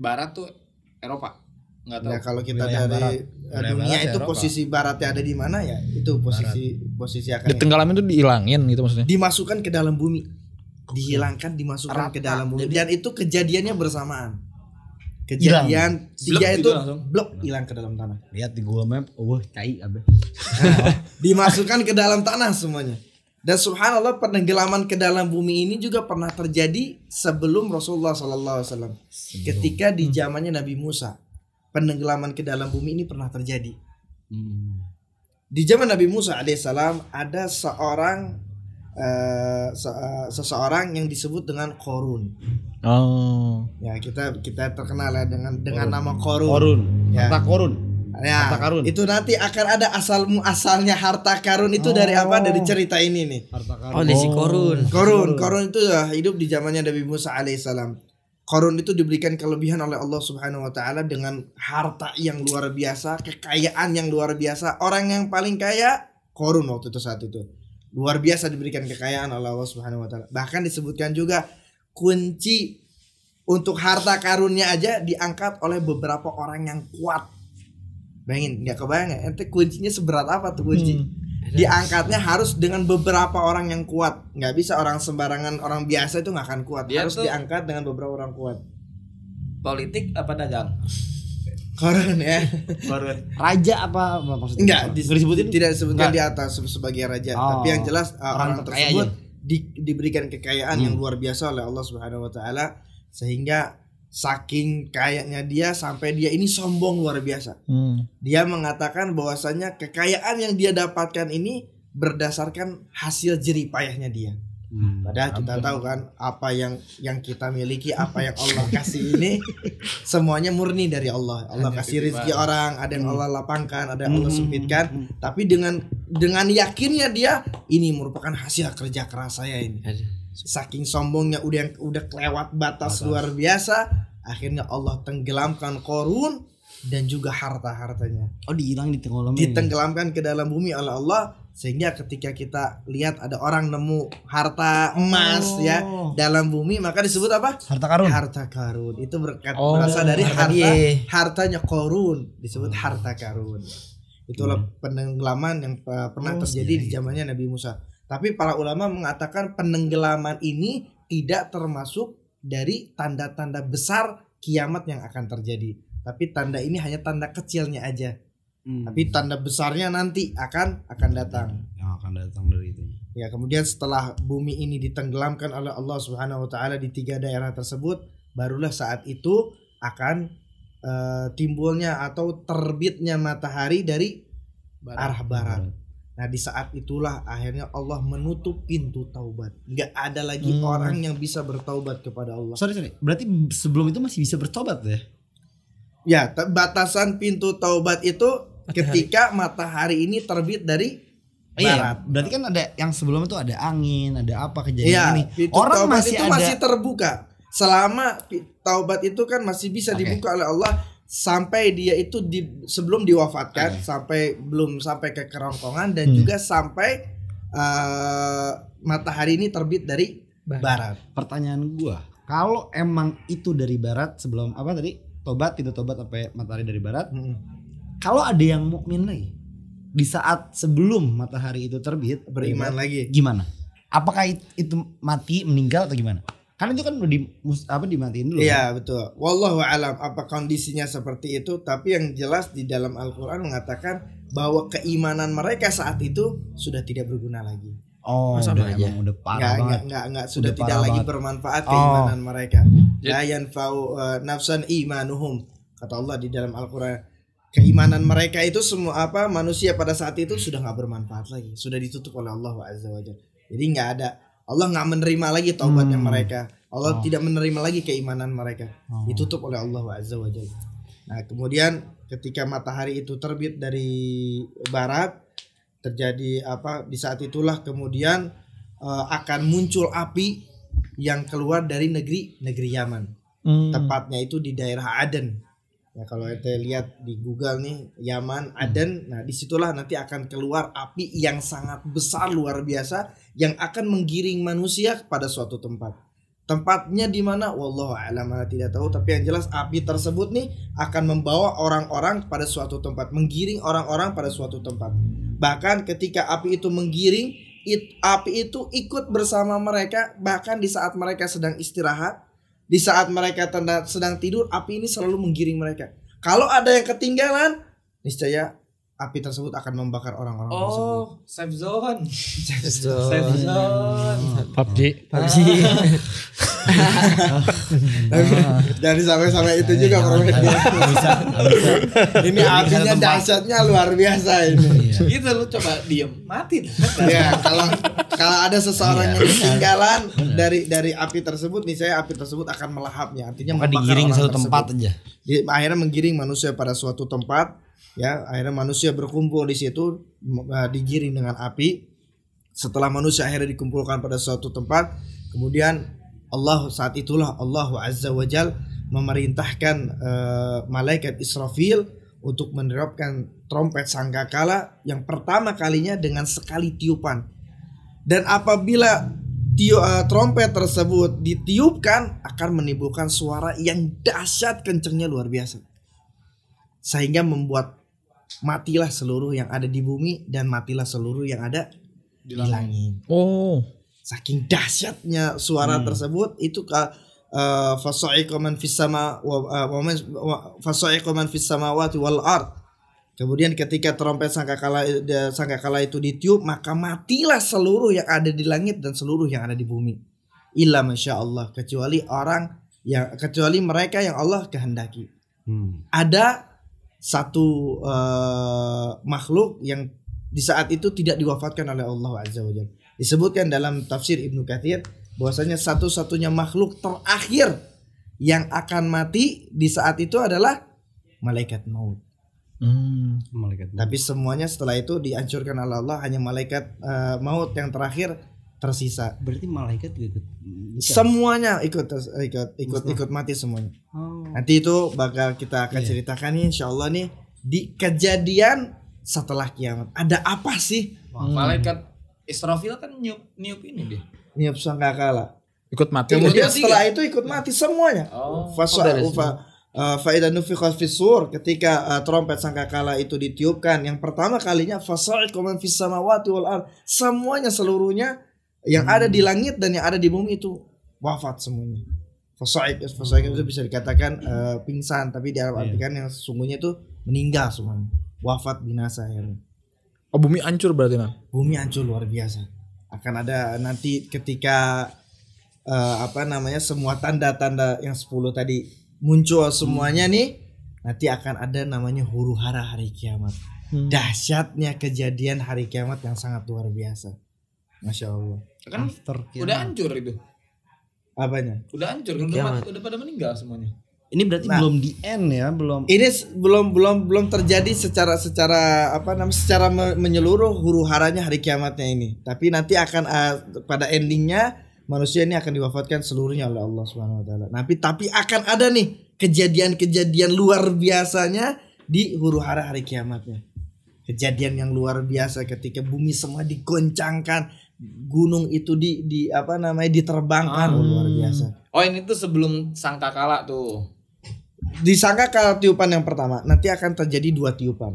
Barat tuh Eropa. Enggak tahu. Nah, kalau kita dari dunia itu Eropa. Posisi baratnya ada di mana ya? Itu posisi akan ditenggelamin itu dihilangin gitu maksudnya. Dimasukkan ke dalam bumi. Dihilangkan, dimasukkan ke dalam bumi. Dan itu kejadiannya bersamaan. Kejadian 3 itu blok hilang ke dalam tanah. Lihat di Google Map, tai abe. Dimasukkan ke dalam tanah semuanya. Dan subhanallah penenggelaman ke dalam bumi ini juga pernah terjadi sebelum Rasulullah SAW. Ketika di zamannya Nabi Musa, penenggelaman ke dalam bumi ini pernah terjadi. Di zaman Nabi Musa alaihissalam ada seseorang yang disebut dengan Qarun. Oh. Ya kita terkenal ya dengan nama Qarun. Korun. Ya. Harta korun. Ya, Harta karun. itu nanti akan ada asalnya harta karun itu dari apa? Dari cerita ini nih. Harta karun. Oh, desi korun. Korun itu ya hidup di zamannya Nabi Musa alaihissalam. Korun itu diberikan kelebihan oleh Allah Subhanahu wa taala dengan harta yang luar biasa, kekayaan yang luar biasa. Orang yang paling kaya Korun waktu itu saat itu. Luar biasa diberikan kekayaan oleh Allah Subhanahu wa taala. Bahkan disebutkan juga kunci untuk harta karunnya aja diangkat oleh beberapa orang yang kuat. Bayangin, nggak kebayang ya? Ente kuncinya seberat apa tuh kunci? Diangkatnya harus dengan beberapa orang yang kuat. Nggak bisa orang sembarangan, orang biasa itu nggak akan kuat. Dia Harus tuh diangkat dengan beberapa orang kuat. Politik apa dagang? Korun ya. Raja apa maksudnya? Enggak, disebutin? tidak disebutkan Enggak. di atas sebagai raja. Oh. Tapi yang jelas orang terkaya tersebut aja. diberikan kekayaan yang luar biasa oleh Allah Subhanahu wa taala sehingga saking kayanya dia sampai dia ini sombong luar biasa. Dia mengatakan bahwasanya kekayaan yang dia dapatkan ini berdasarkan hasil jerih payahnya dia. Padahal kita tahu kan apa yang kita miliki, apa yang Allah kasih ini semuanya murni dari Allah. Allah kasih rezeki orang, ada yang Allah lapangkan, ada yang Allah sempitkan. Tapi dengan yakinnya dia ini merupakan hasil kerja keras saya ini. Saking sombongnya udah kelewat batas luar biasa, akhirnya Allah tenggelamkan Qarun dan juga harta-hartanya. Oh, ditenggelamkan. Ditenggelamkan ke dalam bumi oleh Allah sehingga ketika kita lihat ada orang nemu harta emas ya dalam bumi maka disebut apa? Harta karun. Harta karun. Itu berasal dari hartanya Qarun disebut harta karun. Itulah penenggelaman yang pernah terjadi di zamannya Nabi Musa. Tapi para ulama mengatakan penenggelaman ini tidak termasuk dari tanda-tanda besar kiamat yang akan terjadi. Tapi tanda ini hanya tanda kecilnya aja. Tapi tanda besarnya nanti akan datang. Yang akan datang dari itu. Ya, kemudian setelah bumi ini ditenggelamkan oleh Allah Subhanahu wa taala di 3 daerah tersebut, barulah saat itu akan timbulnya atau terbitnya matahari dari arah barat. Nah di saat itulah akhirnya Allah menutup pintu taubat. Nggak ada lagi orang yang bisa bertaubat kepada Allah. Sorry. Berarti sebelum itu masih bisa bertobat ya? Ya, batasan pintu taubat itu ketika matahari ini terbit dari barat. Iya, berarti kan ada yang sebelum itu ada angin, ada apa kejadian ini. Pintu Orang taubat masih itu ada masih terbuka. Selama taubat itu kan masih bisa dibuka oleh Allah sampai dia itu sebelum diwafatkan, sampai ke kerongkongan dan juga sampai matahari ini terbit dari barat. Pertanyaan gua, kalau emang itu dari barat sebelum apa tadi? Tobat, pintu tobat sampai matahari dari barat. Kalau ada yang mukmin lagi di saat sebelum matahari itu terbit, beriman lagi. Gimana? Apakah itu mati, meninggal atau gimana? Karena itu kan udah dimatiin dulu. Iya, betul. Wallahu alam apa kondisinya seperti itu, tapi yang jelas di dalam Al-Qur'an mengatakan bahwa keimanan mereka saat itu sudah tidak berguna lagi. Oh, udah parah banget. Enggak sudah Udah tidak parah lagi banget. bermanfaat keimanan mereka. La yanfa'u nafsan imanuhum. Kata Allah di dalam Al-Qur'an. Keimanan mereka itu semua manusia pada saat itu sudah enggak bermanfaat lagi, sudah ditutup oleh Allah Azza wa Jalla. Jadi enggak ada, Allah enggak menerima lagi taubatnya mereka. Allah tidak menerima lagi keimanan mereka. Ditutup oleh Allah Azza wa Jalla. Nah, kemudian ketika matahari itu terbit dari barat, terjadi di saat itulah kemudian akan muncul api yang keluar dari negeri Yaman. Tepatnya itu di daerah Aden. Ya kalau kita lihat di Google nih Yaman, Aden, nah disitulah nanti akan keluar api yang sangat besar luar biasa yang akan menggiring manusia pada suatu tempat. Tempatnya di mana? Wallahu a'lam, tidak tahu. Tapi yang jelas api tersebut nih akan membawa orang-orang pada suatu tempat, menggiring orang-orang pada suatu tempat. Bahkan ketika api itu menggiring, api itu ikut bersama mereka. Bahkan di saat mereka sedang istirahat, di saat mereka sedang tidur, api ini selalu menggiring mereka. Kalau ada yang ketinggalan, niscaya api tersebut akan membakar orang-orang tersebut. Oh, safe zone. Safe Safe zone. PUBG. Dari sampai itu juga profetnya. Ini apinya dahsyatnya luar biasa ini. Gitu lu coba diem, mati. Ya, kalau ada seseorang yang ketinggalan dari api tersebut nih, saya api tersebut akan melahapnya. Artinya Maka membakar digiring orang satu tersebut. tempat aja. Akhirnya menggiring manusia pada suatu tempat, ya. Akhirnya manusia berkumpul di situ, digiring dengan api. Setelah manusia akhirnya dikumpulkan pada suatu tempat, kemudian saat itulah Allah Azza wa Jal memerintahkan malaikat Israfil untuk menerapkan trompet sangkakala yang pertama kalinya dengan sekali tiupan. Dan apabila trompet tersebut ditiupkan akan menimbulkan suara yang dahsyat, kencengnya luar biasa, sehingga membuat matilah seluruh yang ada di bumi dan matilah seluruh yang ada di langit. Oh. Saking dahsyatnya suara tersebut itu fasa'iqa man fis sama fasa'iqa man fis samawati wal ard. Kemudian ketika trompet sangkakala itu ditiup, maka matilah seluruh yang ada di langit dan seluruh yang ada di bumi. Illa masya Allah, kecuali mereka yang Allah kehendaki. Ada satu makhluk yang di saat itu tidak diwafatkan oleh Allah Azza wa Jalla. Disebutkan dalam tafsir Ibnu Katsir bahwasanya satu-satunya makhluk terakhir yang akan mati di saat itu adalah malaikat maut. Malaikat. Tapi semuanya setelah itu dihancurkan oleh Allah, hanya malaikat maut yang terakhir tersisa. Berarti malaikat ikut. Semuanya ikut mati semuanya. Nanti itu bakal kita akan ceritakan nih insyaallah nih di kejadian setelah kiamat. Ada apa sih? Malaikat Israfil kan niup ini dia. Niup sangkakala. Ikut mati. Kemudian setelah itu ikut mati semuanya. Fa idza nufikha fis sur, ketika trompet sangkakala itu ditiupkan yang pertama kalinya, fasa'iqa man fis samawati wal ard, semuanya seluruhnya yang ada di langit dan yang ada di bumi itu wafat semuanya. Fasa'iq itu bisa dikatakan pingsan, tapi diartikan yang sesungguhnya itu meninggal semuanya. Wafat, binasa ya. Oh, bumi hancur berarti nah. Bumi hancur luar biasa. Akan ada nanti ketika semua tanda-tanda yang 10 tadi muncul semuanya nih, nanti akan ada namanya huru hara hari kiamat. Dahsyatnya kejadian hari kiamat yang sangat luar biasa. Masya Allah. Kan udah hancur itu. Apanya? Udah hancur, udah pada meninggal semuanya. Ini berarti belum di end ya, belum. Ini belum terjadi secara menyeluruh huru haranya hari kiamatnya ini. Tapi nanti akan pada endingnya manusia ini akan diwafatkan seluruhnya oleh Allah Subhanahu wa taala. Tapi akan ada nih kejadian-kejadian luar biasanya di huru hara hari kiamatnya. Kejadian yang luar biasa ketika bumi semua digoncangkan, gunung itu diterbangkan, luar biasa. Oh, ini tuh sebelum sangkakala tuh. Disangka kalau tiupan yang pertama, nanti akan terjadi 2 tiupan.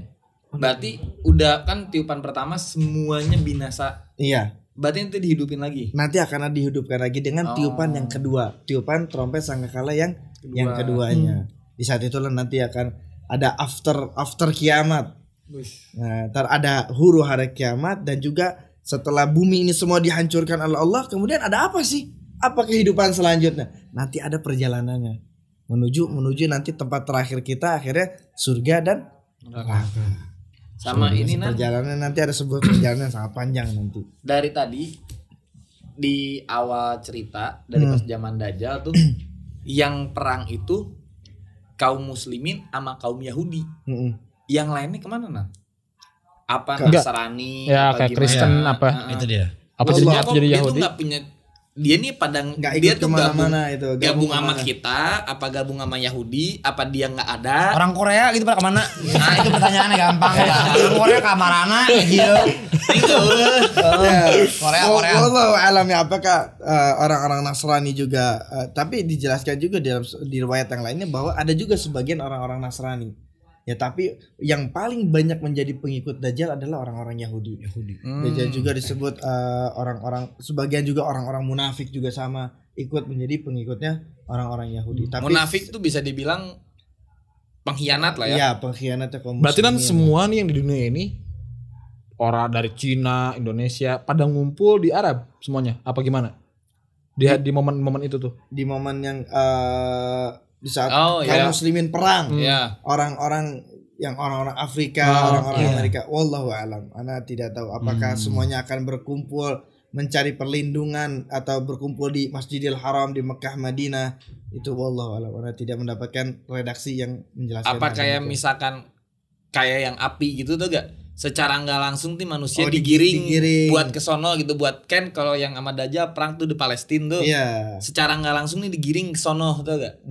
Berarti udah kan tiupan pertama semuanya binasa. Iya. Berarti itu dihidupin lagi. Nanti akan dihidupkan lagi dengan tiupan yang kedua, tiupan trompet sangkakala yang keduanya. Di saat itulah nanti akan ada after kiamat. Nah, ada huru hara kiamat, dan juga setelah bumi ini semua dihancurkan oleh Allah, kemudian ada apa sih? Apa kehidupan selanjutnya? Nanti ada perjalanannya menuju nanti tempat terakhir kita akhirnya surga dan neraka. Sama ini perjalanan nanti ada sebuah perjalanan sangat panjang nanti. Dari tadi di awal cerita dari pas zaman Dajjal tuh yang perang itu kaum muslimin sama kaum Yahudi. Yang lainnya kemana nah? Apa Nasrani? Ya kayak Kristen apa? Itu dia. Apa jadi Yahudi? Dia tuh gak punya, dia nih dia tuh gabung sama kita, apa gabung sama Yahudi, apa dia nggak ada? Orang Korea gitu pada kemana? Nah itu pertanyaannya gampang. Orang Korea kamarana gitu. Korea. Allah alam ya, apakah orang-orang Nasrani juga? Tapi dijelaskan juga di riwayat yang lainnya bahwa ada juga sebagian orang-orang Nasrani. Ya, tapi yang paling banyak menjadi pengikut Dajjal adalah orang-orang Yahudi. Dajjal juga disebut orang-orang, sebagian juga orang-orang munafik juga sama ikut menjadi pengikutnya orang-orang Yahudi. Tapi munafik itu bisa dibilang pengkhianat lah ya. Ya, pengkhianatnya kaum Berarti kan muslimin. semua nih yang di dunia ini orang dari Cina, Indonesia pada ngumpul di Arab semuanya. Apa gimana? Di momen-momen itu tuh. Di momen yang di saat Oh, kaum iya. muslimin perang. Iya. Orang-orang Afrika, orang-orang Amerika, wallahu alam. Ana tidak tahu apakah semuanya akan berkumpul mencari perlindungan atau berkumpul di Masjidil Haram di Mekah Madinah. Itu wallahu alam. Ana tidak mendapatkan redaksi yang menjelaskan. Apa hal kayak itu. misalkan kayak yang api gitu tuh gak? Secara nggak langsung tuh manusia Oh, digiring buat ke sono gitu, buat kan kalau yang sama Dajjal perang tuh di Palestina tuh. Iya. Secara nggak langsung nih digiring ke sono tuh gak?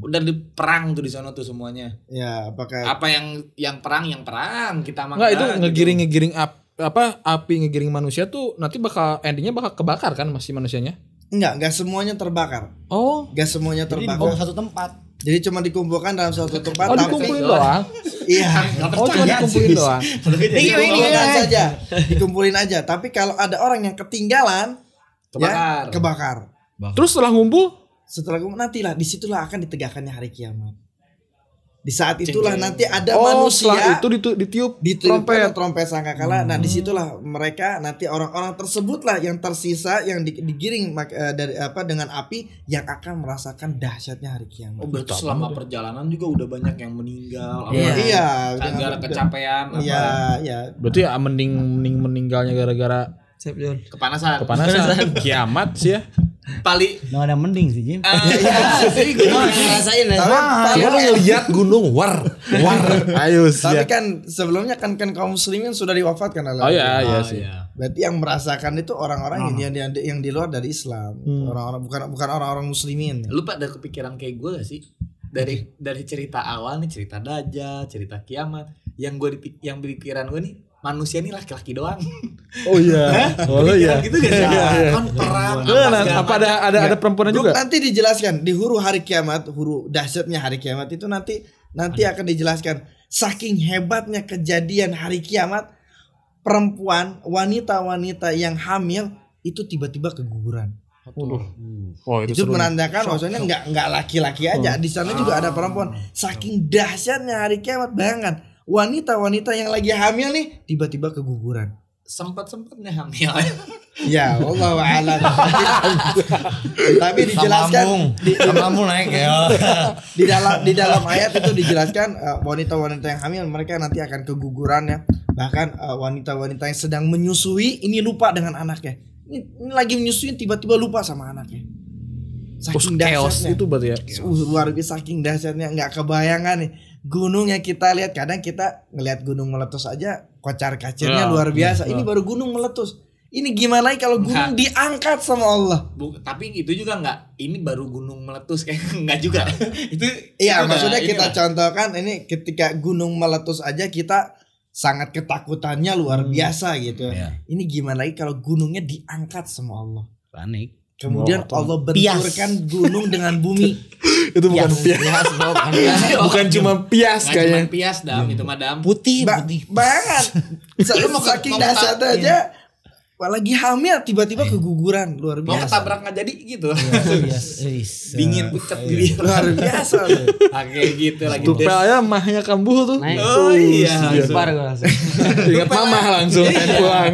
Udah diperang tuh di sono tuh semuanya. Ya, apakah Apa yang perang kita mah Enggak, itu gitu. ngegiring api ngegiring manusia tuh nanti endingnya bakal kebakar kan masih manusianya. enggak semuanya terbakar. Oh. Enggak semuanya Jadi terbakar. dibawa satu tempat. Jadi cuma dikumpulkan dalam satu tempat. Oh, tapi- dikumpulin doang. Iya. Oh, cuma dikumpulin doang. Dikumpulkan saja, dikumpulin aja. Tapi kalau ada orang yang ketinggalan, Kebakar. ya, kebakar. Terus setelah ngumpul, Setelah nantilah disitulah akan ditegakkannya hari kiamat. Di saat itulah nanti ada manusia setelah itu ditiup ditiupkan trompet sangkakala. Nah, disitulah mereka nanti orang-orang tersebutlah yang tersisa yang digiring dari dengan api yang akan merasakan dahsyatnya hari kiamat. Oh, berarti selama perjalanan juga udah banyak yang meninggal. Iya, Gara kecapean apa Iya, iya. berarti ya mending meninggalnya gara-gara kepanasan. kiamat sih ya. Pali Nggak ada mending sih Jim. Ngerasain ya. Cuma lu ngeliat gunung war. Ayo sih. Tapi kan sebelumnya kan kaum muslimin sudah diwafatkan oleh Oh iya, Allah. iya sih. Berarti yang merasakan itu orang-orang yang di luar dari Islam, orang-orang bukan orang-orang muslimin. lu pada kepikiran kayak gue gak sih? Dari cerita awal nih, cerita Dajjal, cerita kiamat, yang pikiran gue nih manusia nih laki-laki doang. Oh iya. Oh iya. Gitu gak sih? Kan perang Apa ada perempuan juga? Nanti dijelaskan di huru hari kiamat, huru dahsyatnya hari kiamat itu nanti akan dijelaskan saking hebatnya kejadian hari kiamat, perempuan, wanita-wanita yang hamil itu tiba-tiba keguguran. Oh, Itu menandakan maksudnya enggak laki-laki aja, di sana juga ada perempuan. Saking dahsyatnya hari kiamat, bayangkan wanita-wanita yang lagi hamil nih tiba-tiba keguguran. Sempatnya hamil. Ya, wallahu a'lam. Tapi dijelaskan Kamu naik ya. di dalam ayat itu dijelaskan wanita-wanita yang hamil mereka nanti akan keguguran ya. Bahkan wanita-wanita yang sedang menyusui ini lupa dengan anaknya. Ini lagi menyusui tiba-tiba lupa sama anaknya. Terus Saking chaos dahsyatnya. itu berarti ya. Luar biasa saking dahsyatnya, nggak kebayangan nih. Gunung yang kita lihat, kadang kita ngelihat gunung meletus aja kocar kacirnya luar biasa. Ini baru gunung meletus. Ini gimana lagi kalau gunung diangkat sama Allah? Tapi itu juga enggak. Ini baru gunung meletus kayak enggak juga. itu Iya, itu maksudnya udah- kita inilah. contohkan ini ketika gunung meletus aja kita sangat ketakutannya luar biasa gitu. Ini gimana lagi kalau gunungnya diangkat sama Allah? Panik. Kemudian Allah benturkan gunung dengan bumi. Itu bukan pias. Bukan cuma pias Nggak kayaknya. cuma pias dam, itu madam. Putih. Banget. Saking dahsyatnya aja. Lagi hamil tiba-tiba keguguran luar Mau biasa. ketabrak nggak jadi gitu. Bisa. Dingin pucat gitu. Luar biasa. Oke gitu lagi. Tupelnya mahnya kambuh tuh. Naik. Oh iya. Bar gue langsung. Ingat mamah langsung pengen pulang.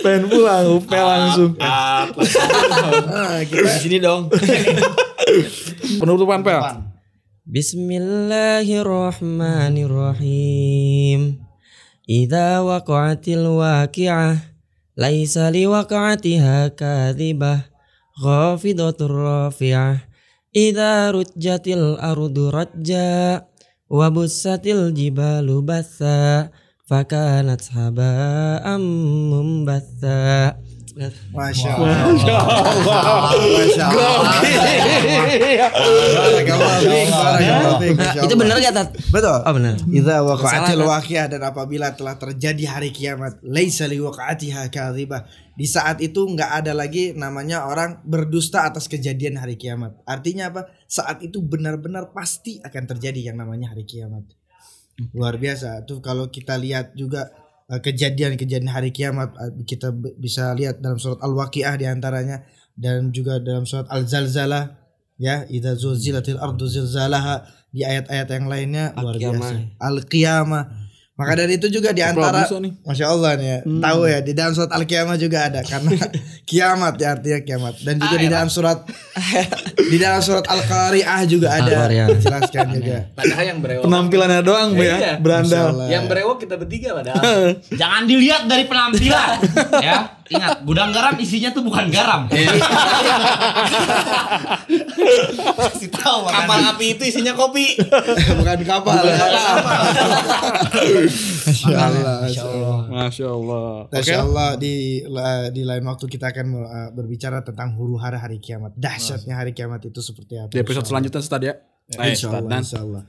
Pengen pulang, upel langsung. Nah, kita Di sini dong. Penutupan pel. Bismillahirrahmanirrahim. Idza waqa'atil waqi'ah laisa liwaqa'atiha kadhibah khafidatur rafi'ah idza rujjatil ardu rajja wa bussatil jibalu batha fakanat haba'am mumbatha. Masya Allah. Masya Allah. Barakallahu fiik, barakallahu fiik. Masya Itu Allah. benar gak Tat? Betul. Oh benar. Idza waqa'atil Salah, waqi'ah, dan apabila telah terjadi hari kiamat, laisa liwaqa'atiha kadhibah. Di saat itu enggak ada lagi namanya orang berdusta atas kejadian hari kiamat. Artinya apa? Saat itu benar-benar pasti akan terjadi yang namanya hari kiamat. Luar biasa. Tuh kalau kita lihat juga kejadian-kejadian hari kiamat, kita bisa lihat dalam surat Al-Waqiah diantaranya, dan juga dalam surat Al-Zalzalah ya, idza zulzilatil ardu zilzalaha, di ayat-ayat yang lainnya luar Al-Qiyamah. biasa. Al-Qiyamah. Maka dari itu juga di antara bisa nih. Masya Allah nih ya, tahu ya di dalam surat Al-Qiyamah juga ada karena kiamat ya artinya kiamat dan juga di dalam surat Al-Qari'ah juga ada Al-Qari'ah. dijelaskan juga. Padahal yang berewok. Penampilannya doang Bu Iya. ya. Berandal. Yang berewok kita bertiga padahal. Jangan dilihat dari penampilan. Ya, ingat gudang garam isinya tuh bukan garam. Kasih tahu Kapal api itu isinya kopi. Bukan kapal. Masya Allah. Masya Allah. Masya Allah di lain waktu kita akan berbicara tentang huru hara hari kiamat. Dahsyatnya hari kiamat itu seperti apa? Di episode selanjutnya Ustaz ya. Insya Ustaz. Allah, Dan insya Allah.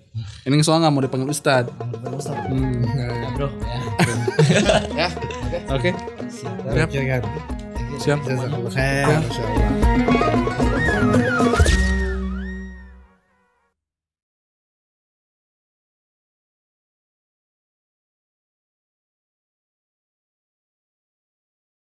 ini soalnya nggak mau dipanggil Ustaz. Bro, ya. Oke. Oke kan. Siap. Jazakallah khair. Masya Allah.